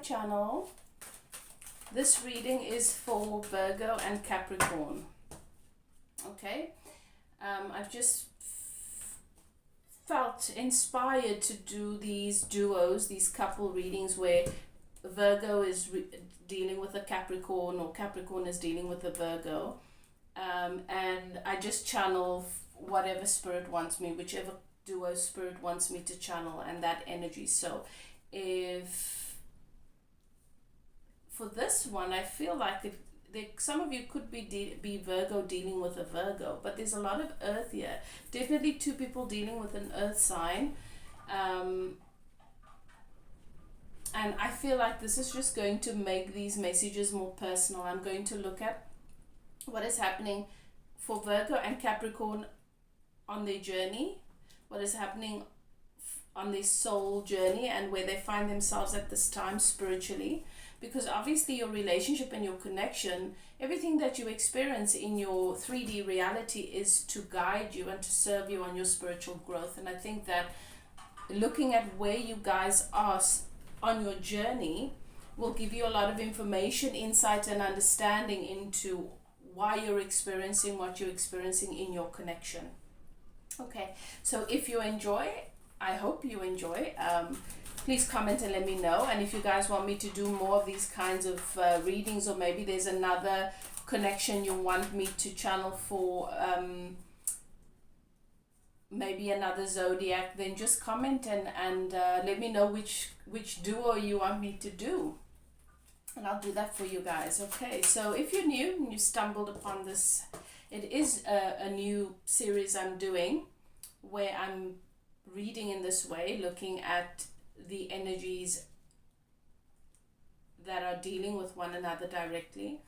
channel. This reading is for Virgo and Capricorn. Okay, I've just felt inspired to do these duos, these couple readings where Virgo is dealing with a Capricorn, or Capricorn is dealing with a Virgo, and I just channel whatever spirit wants me, whichever duo spirit wants me to channel, and that energy. So if for this one, I feel like some of you could be Virgo dealing with a Virgo, but there's a lot of earth here. Definitely two people dealing with an earth sign. And I feel like this is just going to make these messages more personal. I'm going to look at what is happening for Virgo and Capricorn on their journey, what is happening on their soul journey, and where they find themselves at this time spiritually. Because obviously your relationship and your connection, everything that you experience in your 3D reality is to guide you and to serve you on your spiritual growth. And I think that looking at where you guys are on your journey will give you a lot of information, insight, and understanding into why you're experiencing what you're experiencing in your connection. Okay, so if you enjoy, I hope you enjoy, please comment and let me know. And if you guys want me to do more of these kinds of readings, or maybe there's another connection you want me to channel for, maybe another zodiac, then just comment and let me know which duo you want me to do, and I'll do that for you guys. Okay, so if you're new and you stumbled upon this, it is a new series I'm doing where I'm reading in this way, looking at the energies that are dealing with one another directly.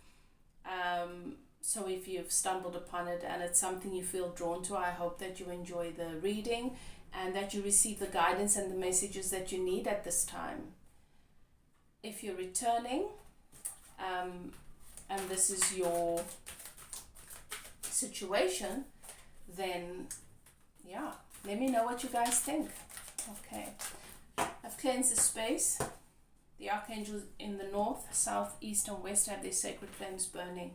So if you've stumbled upon it and it's something you feel drawn to, I hope that you enjoy the reading and that you receive the guidance and the messages that you need at this time. If you're returning, and this is your situation, then yeah, let me know what you guys think. Okay, I've cleansed the space. The archangels in the north, south, east, and west have their sacred flames burning.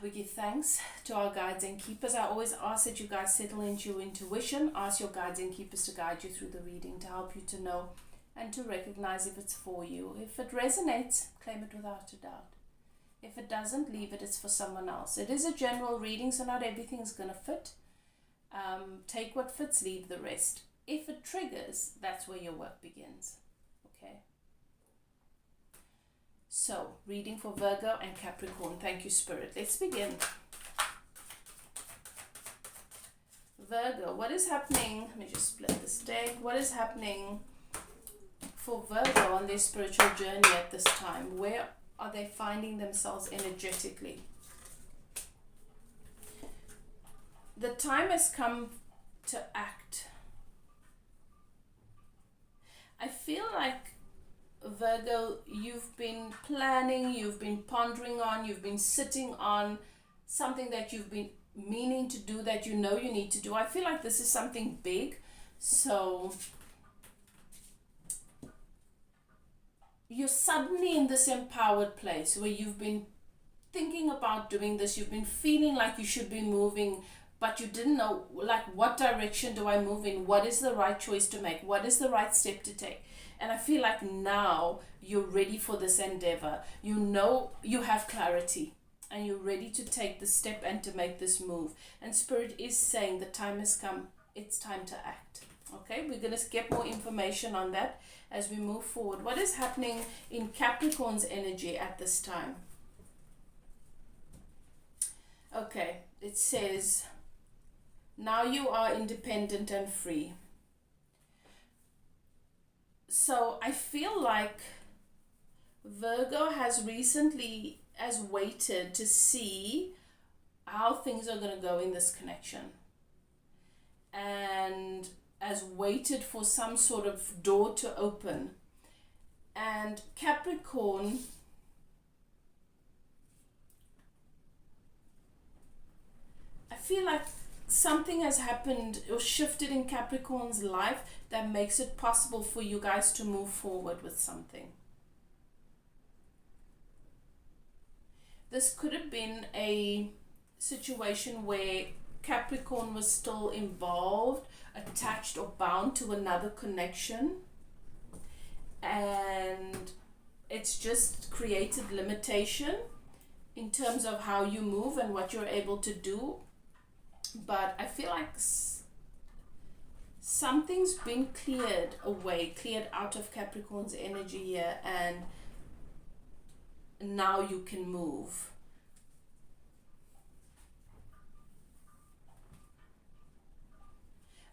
We give thanks to our guides and keepers. I always ask that you guys settle into your intuition. Ask your guides and keepers to guide you through the reading, to help you to know and to recognize if it's for you. If it resonates, claim it without a doubt. If it doesn't, leave it. It's for someone else. It is a general reading, so not everything is going to fit. Take what fits, leave the rest. If it triggers, that's where your work begins. Okay? So, reading for Virgo and Capricorn. Thank you, Spirit. Let's begin. Virgo, what is happening? Let me just split this deck. What is happening for Virgo on their spiritual journey at this time? Where are they finding themselves energetically? The time has come to act. I feel like, Virgo, you've been planning, you've been pondering on, you've been sitting on something that you've been meaning to do, that you know you need to do. I feel like this is something big. So you're suddenly in this empowered place where you've been thinking about doing this. You've been feeling like you should be moving, but you didn't know, like, what direction do I move in? What is the right choice to make? What is the right step to take? And I feel like now you're ready for this endeavor. You know you have clarity and you're ready to take the step and to make this move. And Spirit is saying the time has come. It's time to act. Okay, we're going to get more information on that as we move forward. What is happening in Capricorn's energy at this time? Okay, it says, now you are independent and free. So I feel like Virgo has waited to see how things are going to go in this connection, and has waited for some sort of door to open. And Capricorn, I feel like something has happened or shifted in Capricorn's life that makes it possible for you guys to move forward with something. This could have been a situation where Capricorn was still involved, attached or bound to another connection, and it's just created limitation in terms of how you move and what you're able to do. But I feel like something's been cleared away, cleared out of Capricorn's energy here, and now you can move.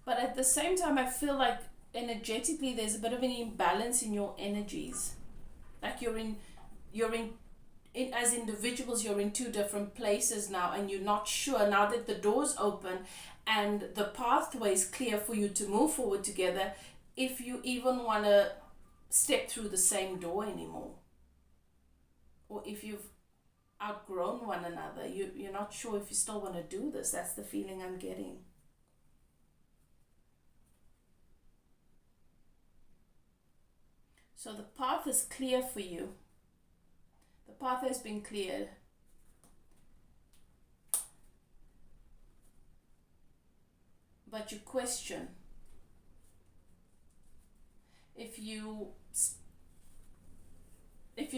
But at the same time, I feel like energetically there's a bit of an imbalance in your energies. Like you're in as individuals, you're in two different places now, and you're not sure now that the door's open and the pathway is clear for you to move forward together, if you even want to step through the same door anymore, or if you've outgrown one another. You're not sure if you still want to do this. That's the feeling I'm getting. So the path is clear for you. The path has been cleared. But you question if you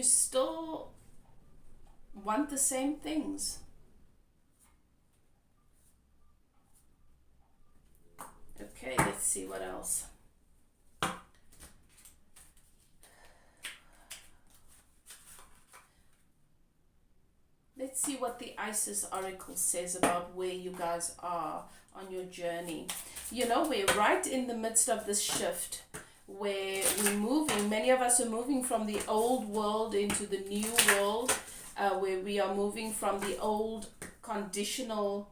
still want the same things. Okay, let's see what else. Let's see what the Isis Oracle says about where you guys are on your journey. You know, we're right in the midst of this shift where we're moving. Many of us are moving from the old world into the new world, where we are moving from the old conditional.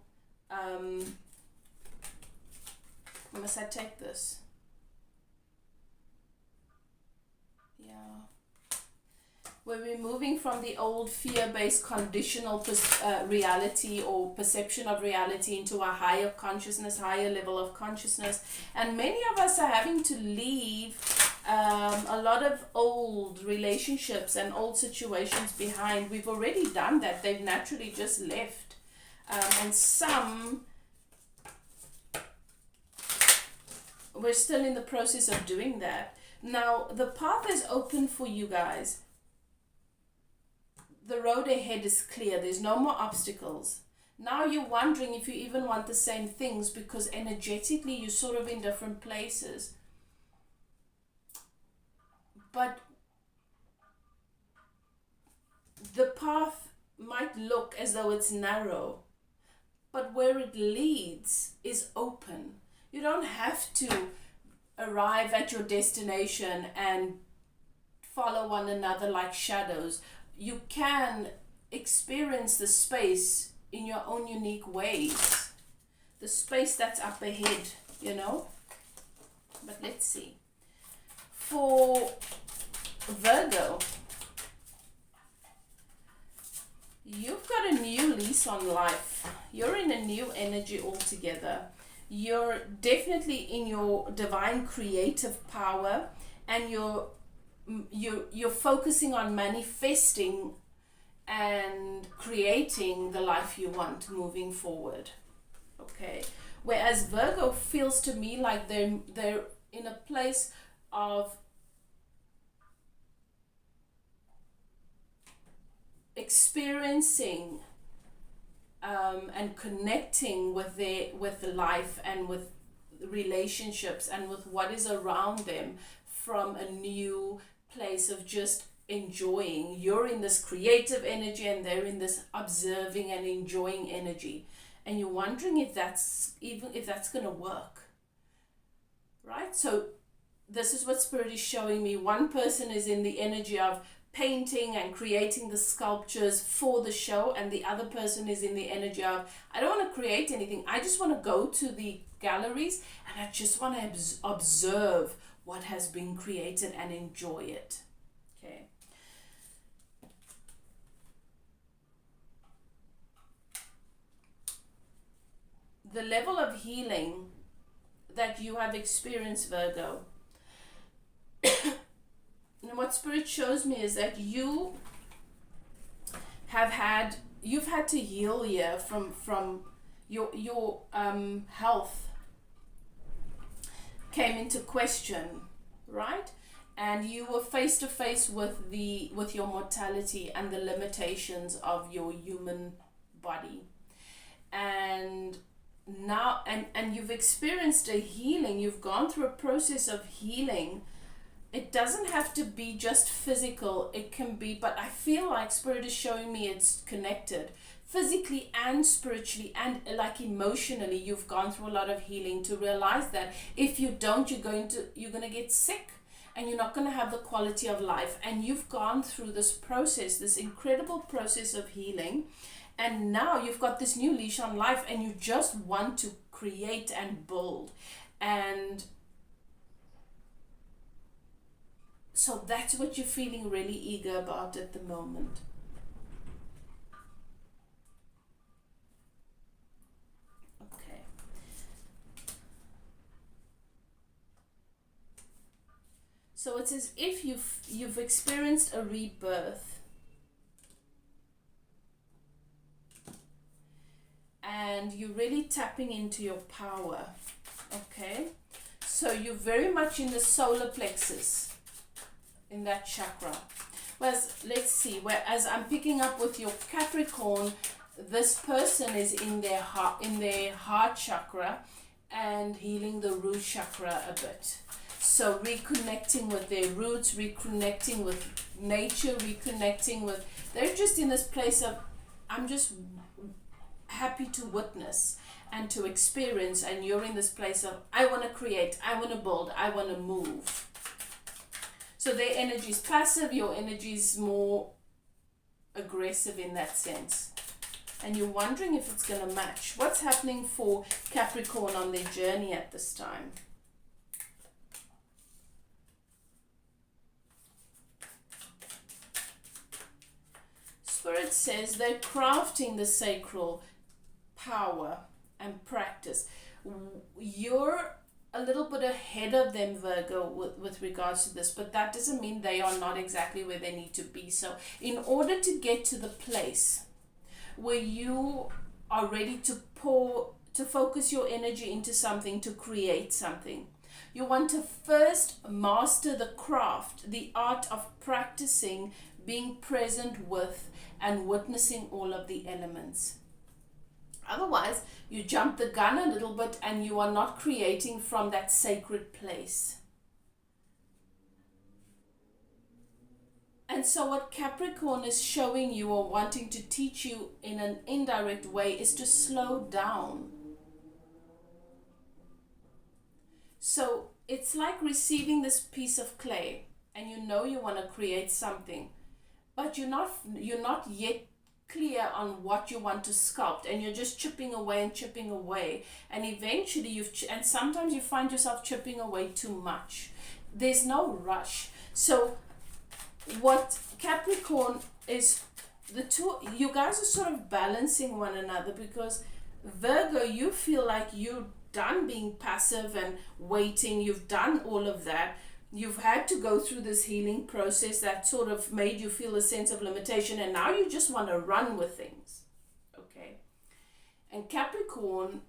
Must I take this? Yeah. Where we're moving from the old fear-based conditional reality or perception of reality into a higher consciousness, higher level of consciousness. And many of us are having to leave a lot of old relationships and old situations behind. We've already done that. They've naturally just left. And some, we're still in the process of doing that. Now, the path is open for you guys. The road ahead is clear. There's no more obstacles. Now you're wondering if you even want the same things, because energetically you're sort of in different places. But the path might look as though it's narrow, but where it leads is open. You don't have to arrive at your destination and follow one another like shadows. You can experience the space in your own unique ways. The space that's up ahead, you know. But let's see. For Virgo, you've got a new lease on life. You're in a new energy altogether. You're definitely in your divine creative power, and you're focusing on manifesting and creating the life you want moving forward. Okay, whereas Virgo feels to me like they're in a place of experiencing and connecting with the life and with relationships and with what is around them from a new place of just enjoying. You're in this creative energy and they're in this observing and enjoying energy, and you're wondering if that's going to work, right? So this is what Spirit is showing me. One person is in the energy of painting and creating the sculptures for the show, and the other person is in the energy of, I don't want to create anything, I just want to go to the galleries and I just want to observe what has been created and enjoy it. Okay. the level of healing that you have experienced, Virgo. And what Spirit shows me is that you've had to heal here from your health came into question, right? And you were face to face with your mortality and the limitations of your human body. And now and you've experienced a healing, you've gone through a process of healing. It doesn't have to be just physical, it can be, but I feel like Spirit is showing me it's connected. Physically and spiritually and like emotionally, you've gone through a lot of healing to realize that if you don't, you're going to get sick and you're not going to have the quality of life. And you've gone through this process, this incredible process of healing. And now you've got this new leash on life and you just want to create and build. And so that's what you're feeling really eager about at the moment. Okay. So it's as if you've experienced a rebirth. And you're really tapping into your power. Okay? So you're very much in the solar plexus, in that chakra. Whereas, let's see, whereas I'm picking up with your Capricorn, this person is in their heart chakra and healing the root chakra a bit. So reconnecting with their roots, reconnecting with nature, they're just in this place of, I'm just happy to witness and to experience, and you're in this place of, I want to create, I want to build, I want to move. So their energy is passive, your energy is more aggressive in that sense. And you're wondering if it's going to match. What's happening for Capricorn on their journey at this time? Spirit says they're crafting the sacral power and practice. You're a little bit ahead of them, Virgo, with regards to this, but that doesn't mean they are not exactly where they need to be. So in order to get to the place where you are ready to focus your energy into something, to create something, you want to first master the craft, the art of practicing, being present with and witnessing all of the elements. Otherwise, you jump the gun a little bit and you are not creating from that sacred place. And so what Capricorn is showing you or wanting to teach you in an indirect way is to slow down. So it's like receiving this piece of clay and you know you want to create something, but you're not yet clear on what you want to sculpt, and you're just chipping away, and eventually and sometimes you find yourself chipping away too much. There's no rush. So what Capricorn is, you guys are sort of balancing one another, because Virgo, you feel like you're done being passive and waiting. You've done all of that. You've had to go through this healing process that sort of made you feel a sense of limitation, and now you just want to run with things. Okay? And Capricorn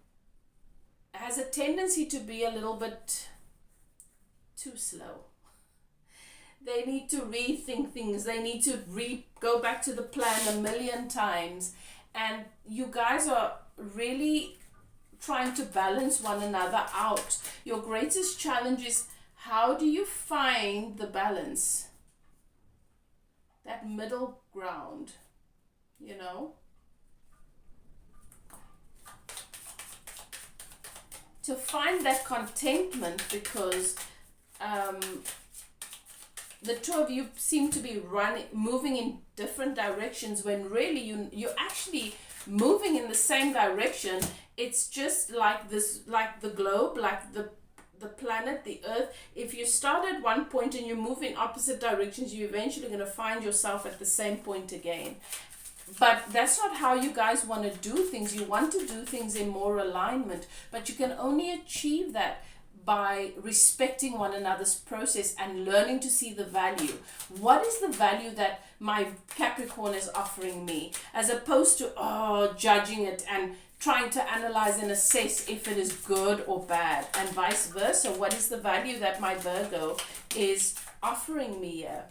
has a tendency to be a little bit too slow. They need to rethink things. They need to go back to the plan a million times. And you guys are really trying to balance one another out. Your greatest challenge is, how do you find the balance? That middle ground, you know? To find that contentment, because the two of you seem to be moving in different directions, when really you're actually moving in the same direction. It's just like this, like the globe, like the planet, the earth. If you start at one point and you move in opposite directions, you're eventually going to find yourself at the same point again. But that's not how you guys want to do things. You want to do things in more alignment, but you can only achieve that by respecting one another's process and learning to see the value. What is the value that my Capricorn is offering me, as opposed to judging it and trying to analyze and assess if it is good or bad, and vice versa. What is the value that my Virgo is offering me here?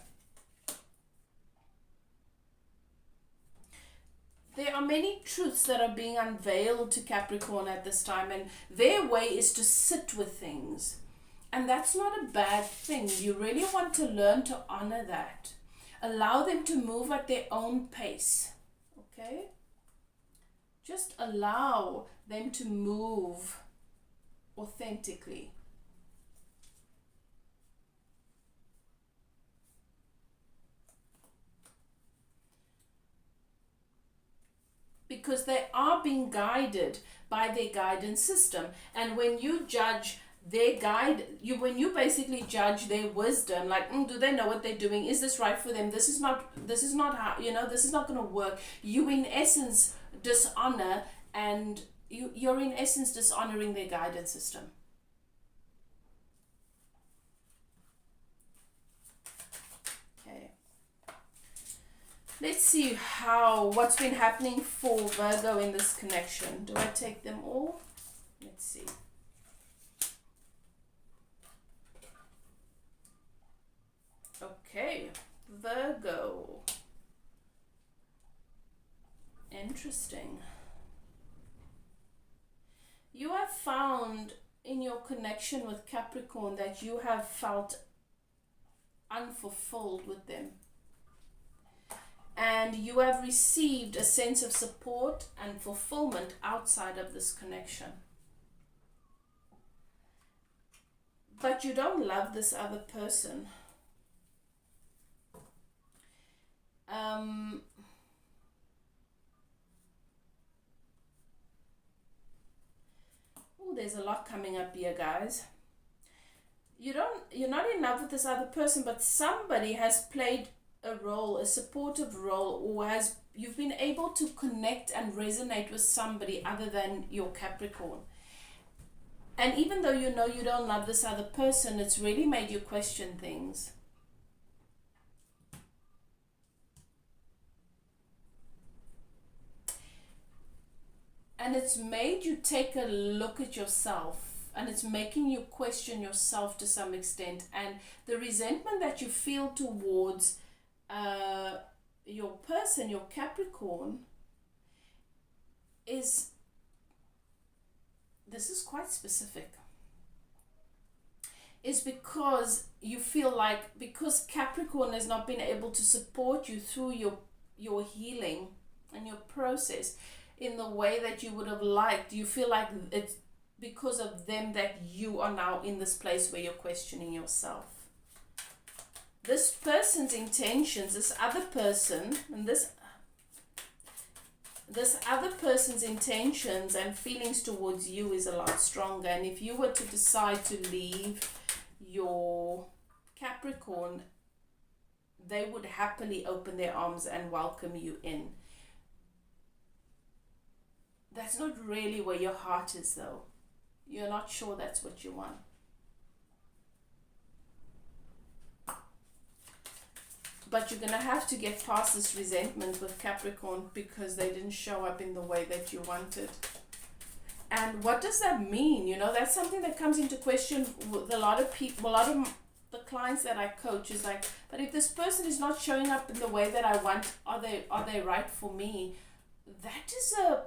There are many truths that are being unveiled to Capricorn at this time, and their way is to sit with things. And that's not a bad thing. You really want to learn to honor that. Allow them to move at their own pace. Okay? Just allow them to move authentically. Because they are being guided by their guidance system. And when you judge their when you basically judge their wisdom, like, do they know what they're doing? Is this right for them? This is not how, this is not going to work. You in essence dishonor, and you're in essence dishonoring their guidance system. Let's see what's been happening for Virgo in this connection. Do I take them all? Let's see. Okay, Virgo. Interesting. You have found in your connection with Capricorn that you have felt unfulfilled with them. And you have received a sense of support and fulfillment outside of this connection. But you don't love this other person. There's a lot coming up here, guys. You're not in love with this other person, but somebody has played a role, a supportive role, or you've been able to connect and resonate with somebody other than your Capricorn. And even though you know you don't love this other person, it's really made you question things. And it's made you take a look at yourself, and it's making you question yourself to some extent. And the resentment that you feel towards your person, your Capricorn, this is quite specific, is because you feel like, because Capricorn has not been able to support you through your healing and your process in the way that you would have liked, you feel like it's because of them that you are now in this place where you're questioning yourself. This person's intentions, this other person, and this other person's intentions and feelings towards you is a lot stronger. And if you were to decide to leave your Capricorn, they would happily open their arms and welcome you in. That's not really where your heart is, though. You're not sure that's what you want. But you're going to have to get past this resentment with Capricorn because they didn't show up in the way that you wanted. And what does that mean? That's something that comes into question with a lot of people, a lot of the clients that I coach is like, but if this person is not showing up in the way that I want, are they right for me? That is a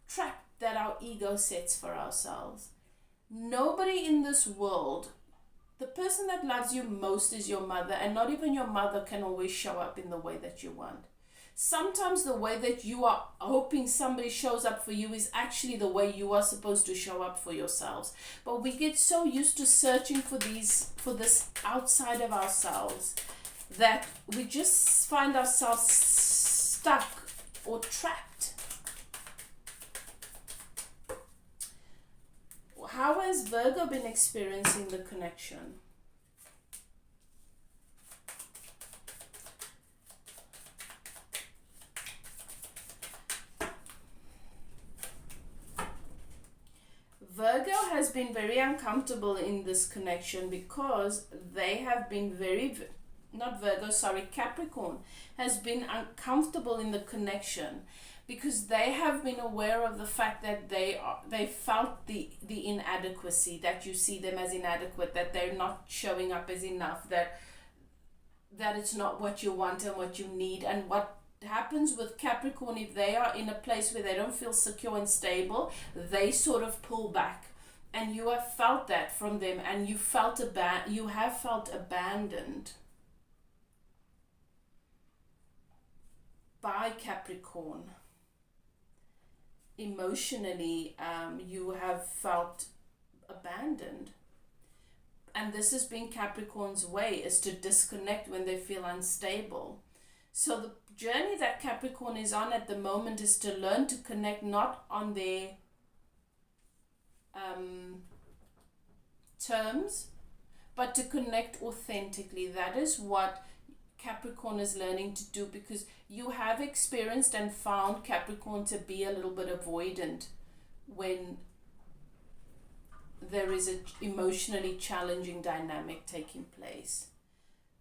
trap that our ego sets for ourselves. Nobody in this world, the person that loves you most is your mother, and not even your mother can always show up in the way that you want. Sometimes the way that you are hoping somebody shows up for you is actually the way you are supposed to show up for yourselves. But we get so used to searching for this outside of ourselves that we just find ourselves stuck or trapped. How has Virgo been experiencing the connection? Virgo has been very uncomfortable in this connection because they have been Capricorn has been uncomfortable in the connection because they have been aware of the fact that they felt the inadequacy, that you see them as inadequate, that they're not showing up as enough, that it's not what you want and what you need. And what happens with Capricorn, if they are in a place where they don't feel secure and stable, they sort of pull back. And you have felt that from them, and you have felt abandoned by Capricorn. Emotionally, you have felt abandoned. And this has been Capricorn's way, is to disconnect when they feel unstable. So the journey that Capricorn is on at the moment is to learn to connect not on their terms, but to connect authentically. That is what Capricorn is learning to do, because you have experienced and found Capricorn to be a little bit avoidant when there is an emotionally challenging dynamic taking place.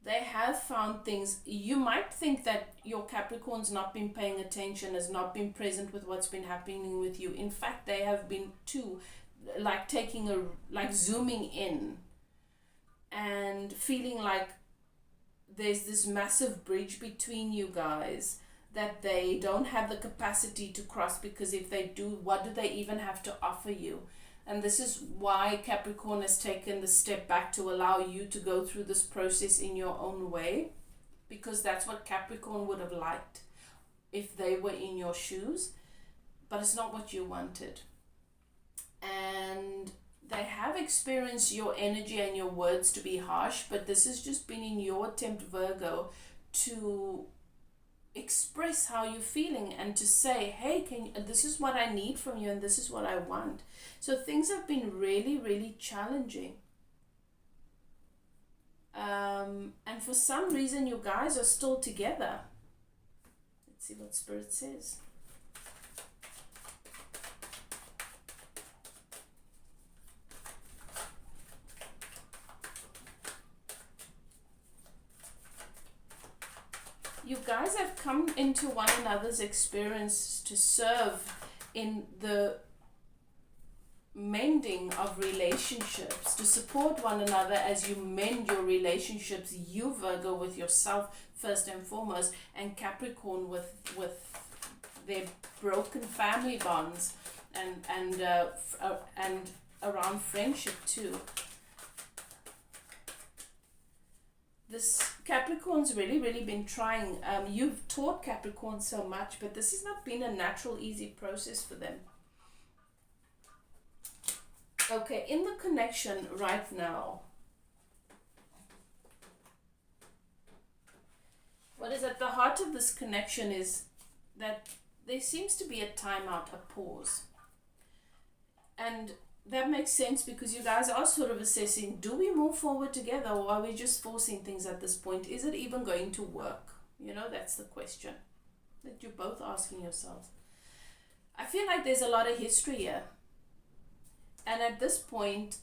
They have found things. You might think that your Capricorn's not been paying attention, has not been present with what's been happening with you. In fact, they have been too, like zooming in and feeling like there's this massive bridge between you guys that they don't have the capacity to cross, because if they do, what do they even have to offer you? And this is why Capricorn has taken the step back, to allow you to go through this process in your own way, because that's what Capricorn would have liked if they were in your shoes, but it's not what you wanted. And they have experienced your energy and your words to be harsh, but this has just been in your attempt, Virgo, to express how you're feeling and to say, hey, this is what I need from you and this is what I want. So things have been really, really challenging. And for some reason, you guys are still together. Let's see what Spirit says. You guys have come into one another's experience to serve in the mending of relationships, to support one another as you mend your relationships. You, Virgo, with yourself first and foremost, and Capricorn with their broken family bonds and around friendship too. This Capricorn's really, really been trying. You've taught Capricorn so much, but this has not been a natural, easy process for them. Okay, in the connection right now, what is at the heart of this connection is that there seems to be a timeout, a pause. And that makes sense, because you guys are sort of assessing, do we move forward together, or are we just forcing things at this point? Is it even going to work? You know, that's the question that you're both asking yourselves. I feel like there's a lot of history here. And at this point,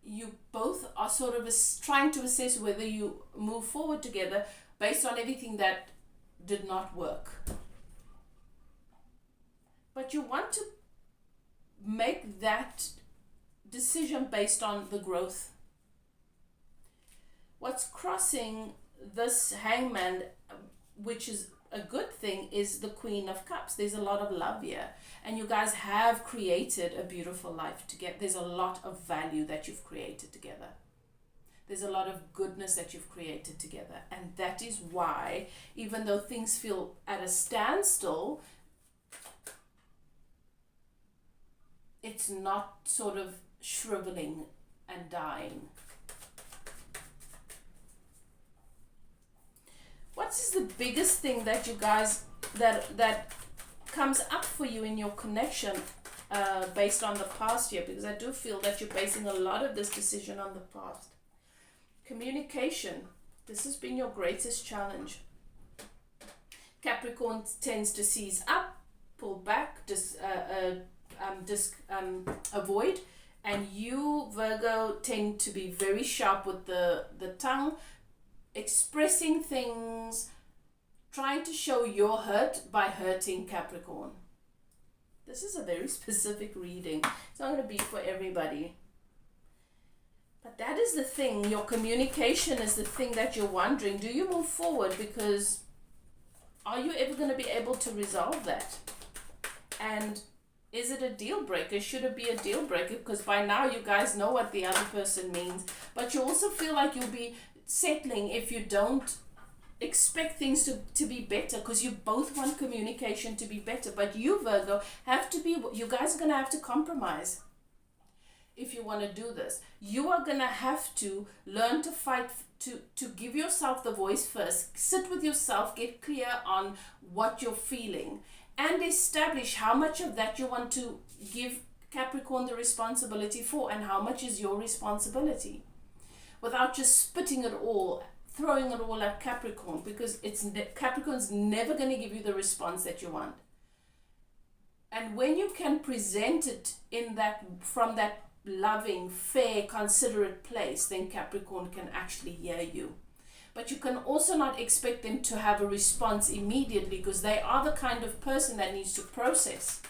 you both are sort of trying to assess whether you move forward together based on everything that did not work. But you want to make that decision based on the growth. What's crossing this Hangman, which is a good thing, is the Queen of Cups. There's a lot of love here, and you guys have created a beautiful life together. There's a lot of value that you've created together. There's a lot of goodness that you've created together, and that is why, even though things feel at a standstill, it's not sort of shriveling and dying. What is the biggest thing that you guys, that comes up for you in your connection based on the past year? Because I do feel that you're basing a lot of this decision on the past. Communication. This has been your greatest challenge. Capricorn tends to seize up, pull back, avoid. And you, Virgo, tend to be very sharp with the tongue, expressing things, trying to show your hurt by hurting Capricorn. This is a very specific reading. It's not going to be for everybody. But that is the thing. Your communication is the thing that you're wondering. Do you move forward? Because are you ever going to be able to resolve that? And is it a deal breaker? Should it be a deal breaker? Because by now you guys know what the other person means. But you also feel like you'll be settling if you don't expect things to be better, because you both want communication to be better. But you, Virgo, you guys are going to have to compromise if you want to do this. You are going to have to learn to fight, to give yourself the voice first. Sit with yourself, get clear on what you're feeling, and establish how much of that you want to give Capricorn the responsibility for and how much is your responsibility, without just spitting it all, throwing it all at Capricorn, because Capricorn's never going to give you the response that you want. And when you can present it from that loving, fair, considerate place, then Capricorn can actually hear you. But you can also not expect them to have a response immediately, because they are the kind of person that needs to process.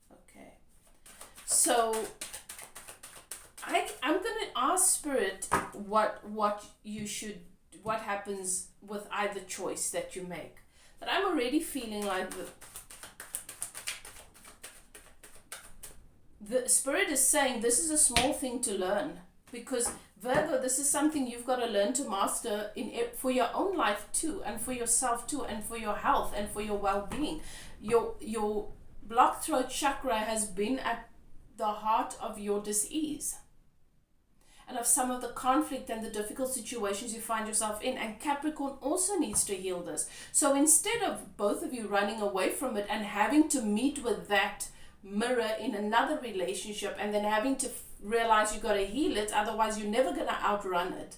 Okay. So I'm going to ask Spirit what happens with either choice that you make. But I'm already feeling like the Spirit is saying this is a small thing to learn, because Virgo, this is something you've got to learn to master for your own life too, and for yourself too, and for your health and for your well-being. Your blocked throat chakra has been at the heart of your dis-ease and of some of the conflict and the difficult situations you find yourself in. And Capricorn also needs to heal this. So instead of both of you running away from it and having to meet with that mirror in another relationship and then having to realize you got to heal it, otherwise you're never going to outrun it,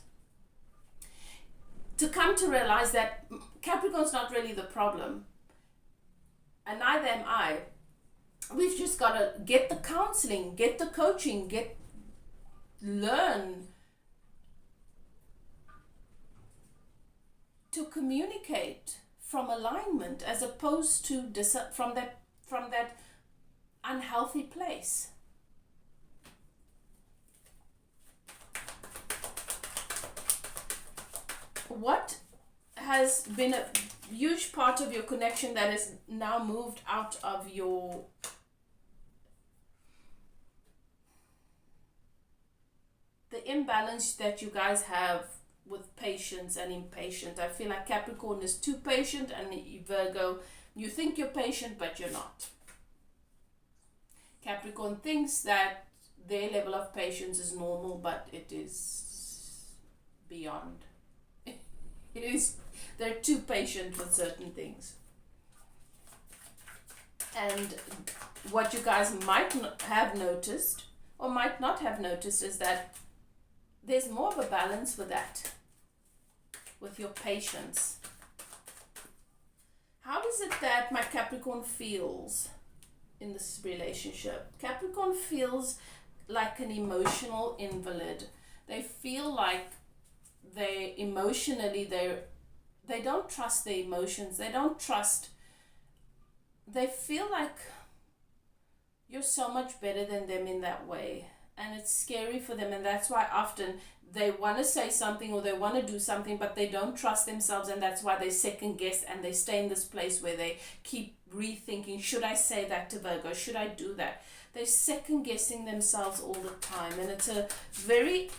to come to realize that Capricorn's not really the problem, and neither am I. We've just got to get the counseling, get the coaching, learn to communicate from alignment, as opposed to from that unhealthy place. What has been a huge part of your connection that is now moved out of the imbalance that you guys have with patience and impatience? I feel like Capricorn is too patient, and Virgo, you think you're patient but you're not. Capricorn thinks that their level of patience is normal, but it is beyond. They're too patient with certain things. And what you guys might have noticed or might not have noticed is that there's more of a balance with that, with your patience. How is it that my Capricorn feels in this relationship? Capricorn feels like an emotional invalid. They feel like they don't trust their emotions. They feel like you're so much better than them in that way, and it's scary for them. And that's why often they want to say something or they want to do something, but they don't trust themselves, and that's why they second guess and they stay in this place where they keep rethinking, should I say that to Virgo, should I do that? They're second guessing themselves all the time, and it's a very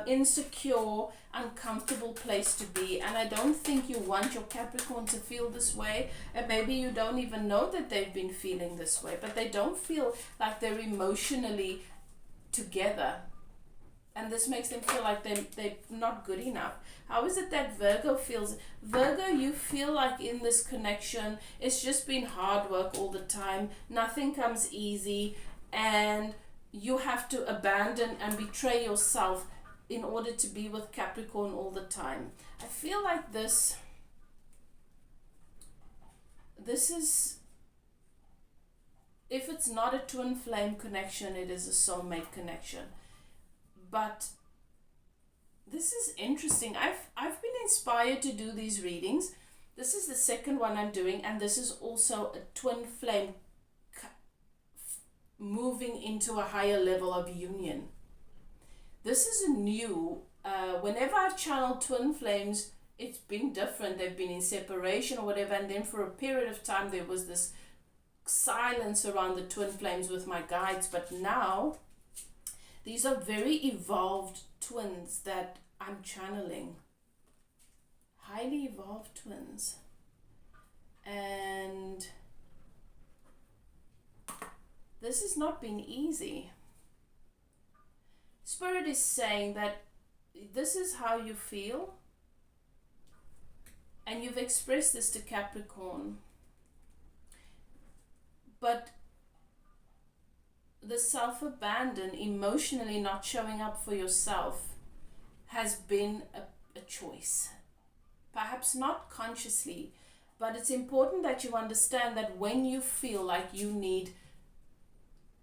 insecure, uncomfortable place to be. And I don't think you want your Capricorn to feel this way, and maybe you don't even know that they've been feeling this way, but they don't feel like they're emotionally together, and this makes them feel like they're not good enough. How is it that Virgo feels? Virgo, you feel like in this connection it's just been hard work all the time, nothing comes easy, and you have to abandon and betray yourself in order to be with Capricorn all the time. I feel like this is if it's not a twin flame connection, it is a soulmate connection. But this is interesting. I've been inspired to do these readings. This is the second one I'm doing, and this is also a twin flame moving into a higher level of union. This is a new, whenever I've channeled twin flames, it's been different. They've been in separation or whatever, and then for a period of time there was this silence around the twin flames with my guides. But now these are very evolved twins that I'm channeling, highly evolved twins. And this has not been easy. Spirit is saying that this is how you feel, and you've expressed this to Capricorn. But the self-abandon, emotionally not showing up for yourself, has been a choice. Perhaps not consciously, but it's important that you understand that when you feel like you need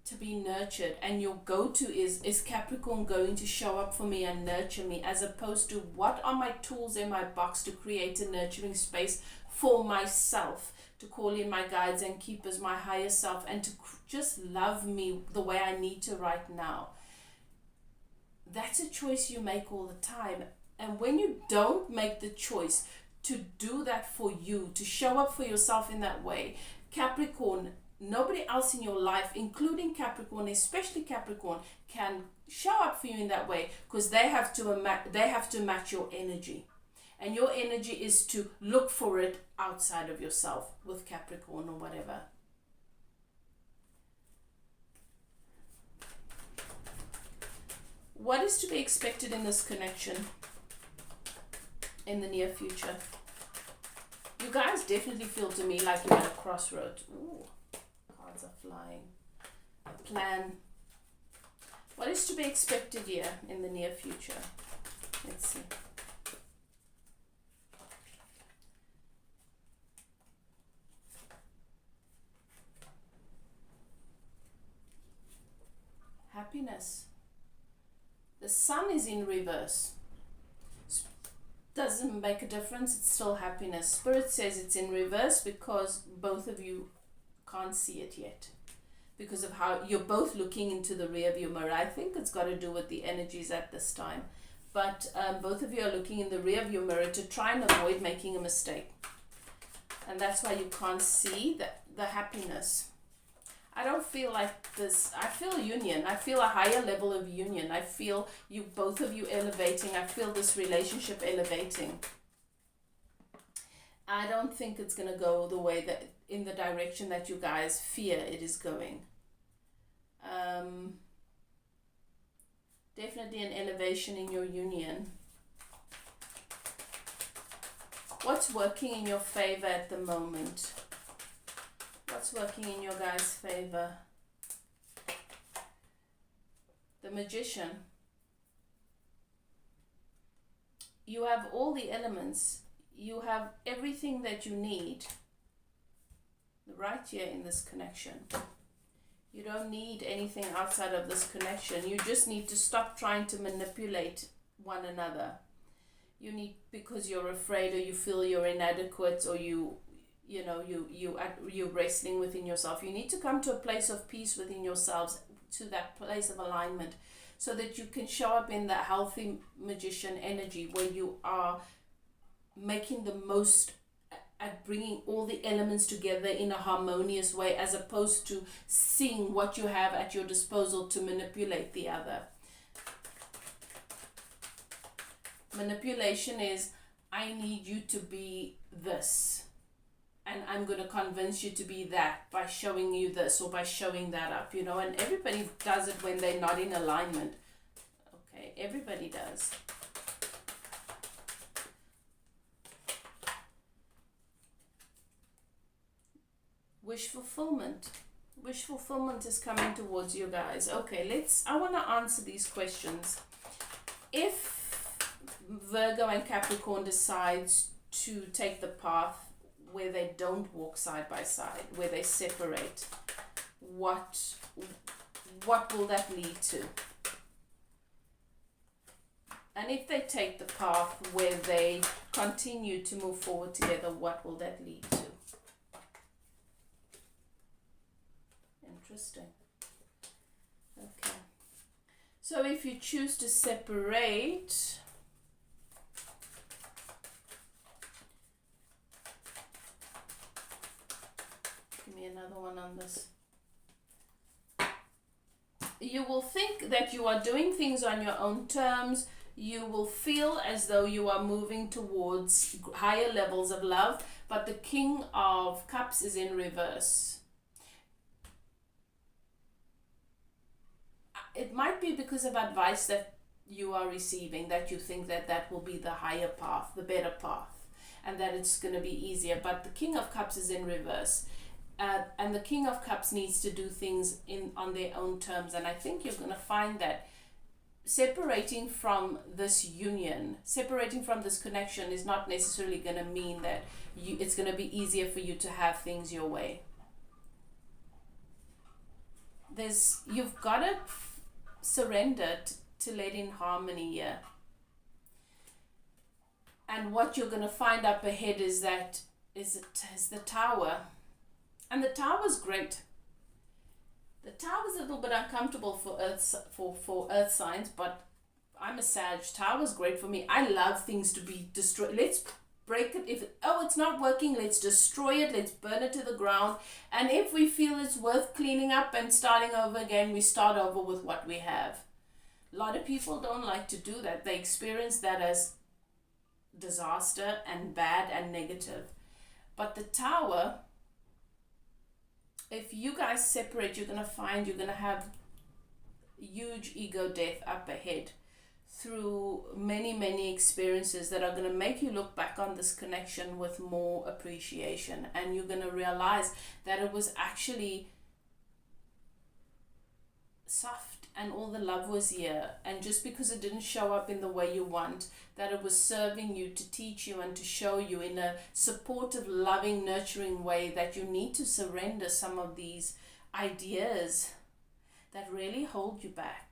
to be nurtured, and your go-to is Capricorn going to show up for me and nurture me, as opposed to what are my tools in my box to create a nurturing space for myself, to call in my guides and keepers, my higher self, and to just love me the way I need to right now. That's a choice you make all the time. And when you don't make the choice to do that for you, to show up for yourself in that way, Capricorn, nobody else in your life, including Capricorn, especially Capricorn, can show up for you in that way, because they have to match your energy. And your energy is to look for it outside of yourself with Capricorn or whatever. What is to be expected in this connection in the near future? You guys definitely feel to me like you're at a crossroads. Ooh, cards are flying. A plan. What is to be expected here in the near future? Let's see. Happiness. The sun is in reverse. Doesn't make a difference, it's still happiness. Spirit says it's in reverse because both of you can't see it yet, because of how you're both looking into the rear view mirror. I think it's got to do with the energies at this time, but both of you are looking in the rear view mirror to try and avoid making a mistake, and that's why you can't see the happiness. I don't feel like this. I feel union. I feel a higher level of union. I feel you, both of you, elevating. I feel this relationship elevating. I don't think it's going to go the way that, in the direction that you guys fear it is going. Definitely an elevation in your union. What's working in your favor at the moment? What's working in your guys' favor? The Magician. You have all the elements. You have everything that you need right here in this connection. You don't need anything outside of this connection. You just need to stop trying to manipulate one another. You need, because you're afraid or you feel you're inadequate, or you're wrestling within yourself. You need to come to a place of peace within yourselves, to that place of alignment, so that you can show up in that healthy Magician energy, where you are making the most at bringing all the elements together in a harmonious way, as opposed to seeing what you have at your disposal to manipulate the other. Manipulation is, I need you to be this, and I'm going to convince you to be that by showing you this or by showing that up, and everybody does it when they're not in alignment. Okay, everybody does. Wish fulfillment. Wish fulfillment is coming towards you guys. Okay, I want to answer these questions. If Virgo and Capricorn decides to take the path where they don't walk side by side, where they separate, what will that lead to? And if they take the path where they continue to move forward together, what will that lead to? Interesting. Okay. So if you choose to separate, give me another one on this. You will think that you are doing things on your own terms. You will feel as though you are moving towards higher levels of love, but the King of Cups is in reverse. It might be because of advice that you are receiving that you think that that will be the higher path, the better path, and that it's going to be easier. But the King of Cups is in reverse. And the King of Cups needs to do things on their own terms. And I think you're going to find that separating from this union, separating from this connection is not necessarily going to mean that it's going to be easier for you to have things your way. You've got to surrender to let in harmony here. And what you're going to find up ahead is the Tower. And the Tower is great. The Tower is a little bit uncomfortable for earth signs, but I'm a Sag. Tower is great for me. I love things to be destroyed. Let's break it. It's not working, let's destroy it. Let's burn it to the ground. And if we feel it's worth cleaning up and starting over again, we start over with what we have. A lot of people don't like to do that. They experience that as disaster and bad and negative. But the Tower, if you guys separate, you're going to find you're going to have huge ego death up ahead through many, many experiences that are going to make you look back on this connection with more appreciation. And you're going to realize that it was actually soft and all the love was here. And just because it didn't show up in the way you want, that it was serving you to teach you and to show you in a supportive, loving, nurturing way that you need to surrender some of these ideas that really hold you back.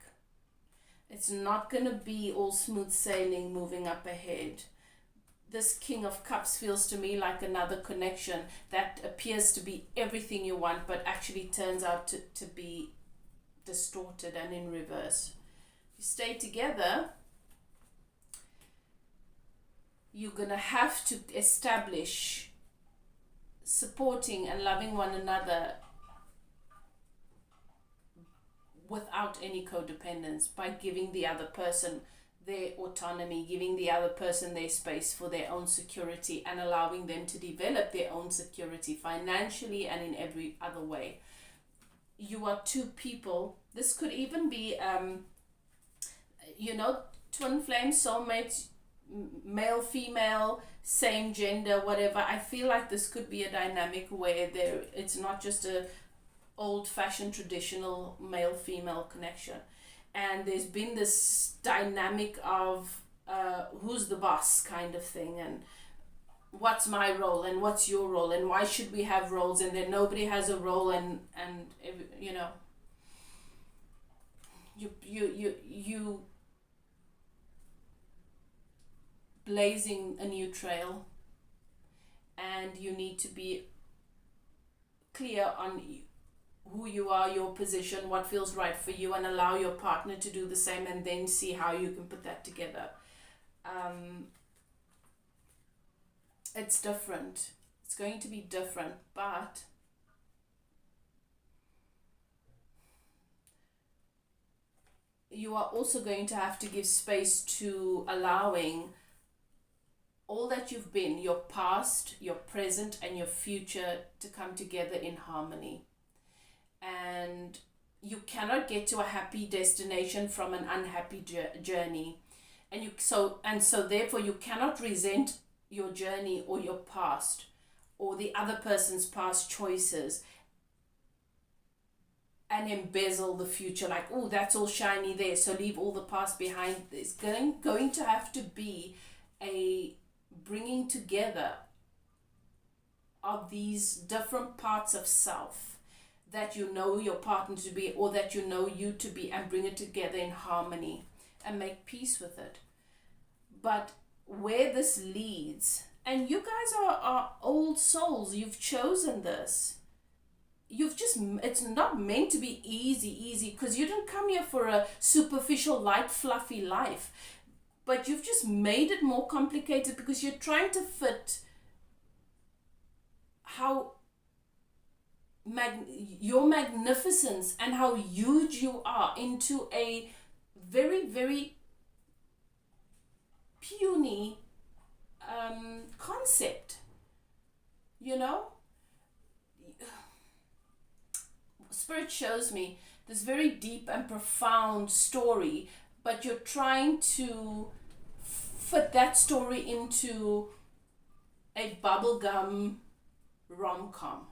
It's not going to be all smooth sailing moving up ahead. This King of Cups feels to me like another connection that appears to be everything you want, but actually turns out to be distorted and in reverse. If you stay together, you're going to have to establish supporting and loving one another without any codependence, by giving the other person their autonomy, giving the other person their space for their own security, and allowing them to develop their own security financially and in every other way. You are two people. This could even be, twin flames, soulmates, male, female, same gender, whatever. I feel like this could be a dynamic where it's not just a old-fashioned traditional male-female connection, and there's been this dynamic of who's the boss kind of thing, and what's my role and what's your role, and why should we have roles, and then nobody has a role, and you blazing a new trail, and you need to be clear on who you are, your position, what feels right for you, and allow your partner to do the same, and then see how you can put that together. It's different. It's going to be different, but you are also going to have to give space to allowing all that you've been, your past, your present, and your future, to come together in harmony. And you cannot get to a happy destination from an unhappy journey, and so therefore you cannot resent your journey or your past or the other person's past choices and embezzle the future like, oh, that's all shiny there, so leave all the past behind. There's going to have to be a bringing together of these different parts of self that you know your partner to be, or that you know you to be, and bring it together in harmony and make peace with it. But where this leads, and you guys are old souls, you've chosen this. It's not meant to be easy, because you didn't come here for a superficial, light, fluffy life. But you've just made it more complicated because you're trying to fit how your magnificence and how huge you are into a very, very puny concept. You know? Spirit shows me this very deep and profound story, but you're trying to fit that story into a bubblegum rom-com.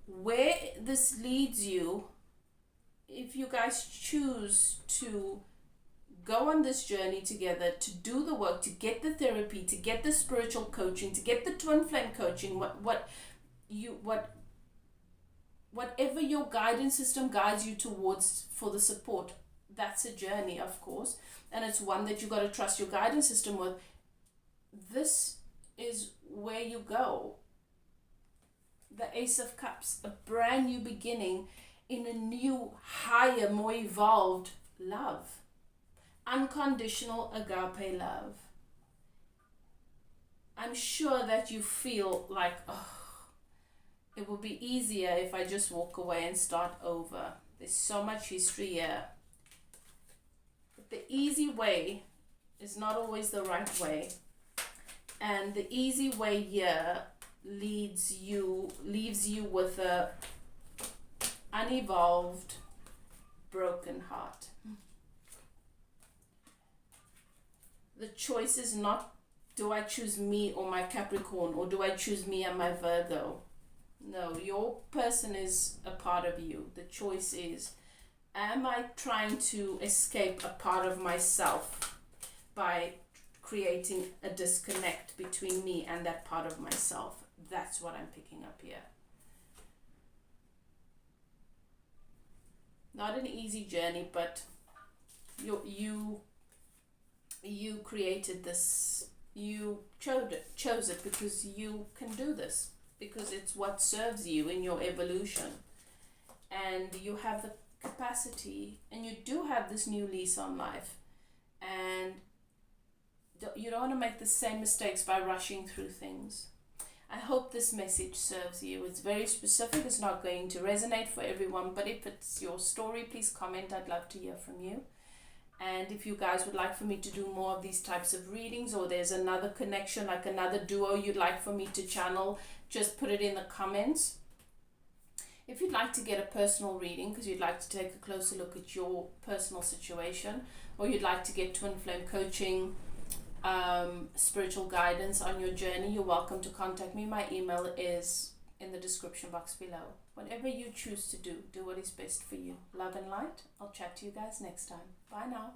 Where this leads you, if you guys choose to go on this journey together, to do the work, to get the therapy, to get the spiritual coaching, to get the twin flame coaching, whatever your guidance system guides you towards for the support, that's a journey, of course, and it's one that you got to trust your guidance system with. This is where you go. The Ace of Cups, a brand new beginning in a new, higher, more evolved love. Unconditional agape love. I'm sure that you feel like, it will be easier if I just walk away and start over. There's so much history here. But the easy way is not always the right way. And the easy way here leaves you with a unevolved, broken heart. The choice is not, do I choose me or my Capricorn, or do I choose me and my Virgo? No, your person is a part of you. The choice is, am I trying to escape a part of myself by creating a disconnect between me and that part of myself? That's what I'm picking up here. Not an easy journey, but you created this. You chose it because you can do this, because it's what serves you in your evolution, and you have the capacity, and you do have this new lease on life, and you don't want to make the same mistakes by rushing through things. I hope this message serves you. It's very specific. It's not going to resonate for everyone, but if it's your story, please comment. I'd love to hear from you. And if you guys would like for me to do more of these types of readings, or there's another connection, like another duo you'd like for me to channel, just put it in the comments. If you'd like to get a personal reading, because you'd like to take a closer look at your personal situation, or you'd like to get twin flame coaching, spiritual guidance on your journey, you're welcome to contact me. My email is in the description box below. Whatever you choose to do, do what is best for you. Love and light. I'll chat to you guys next time. Bye now.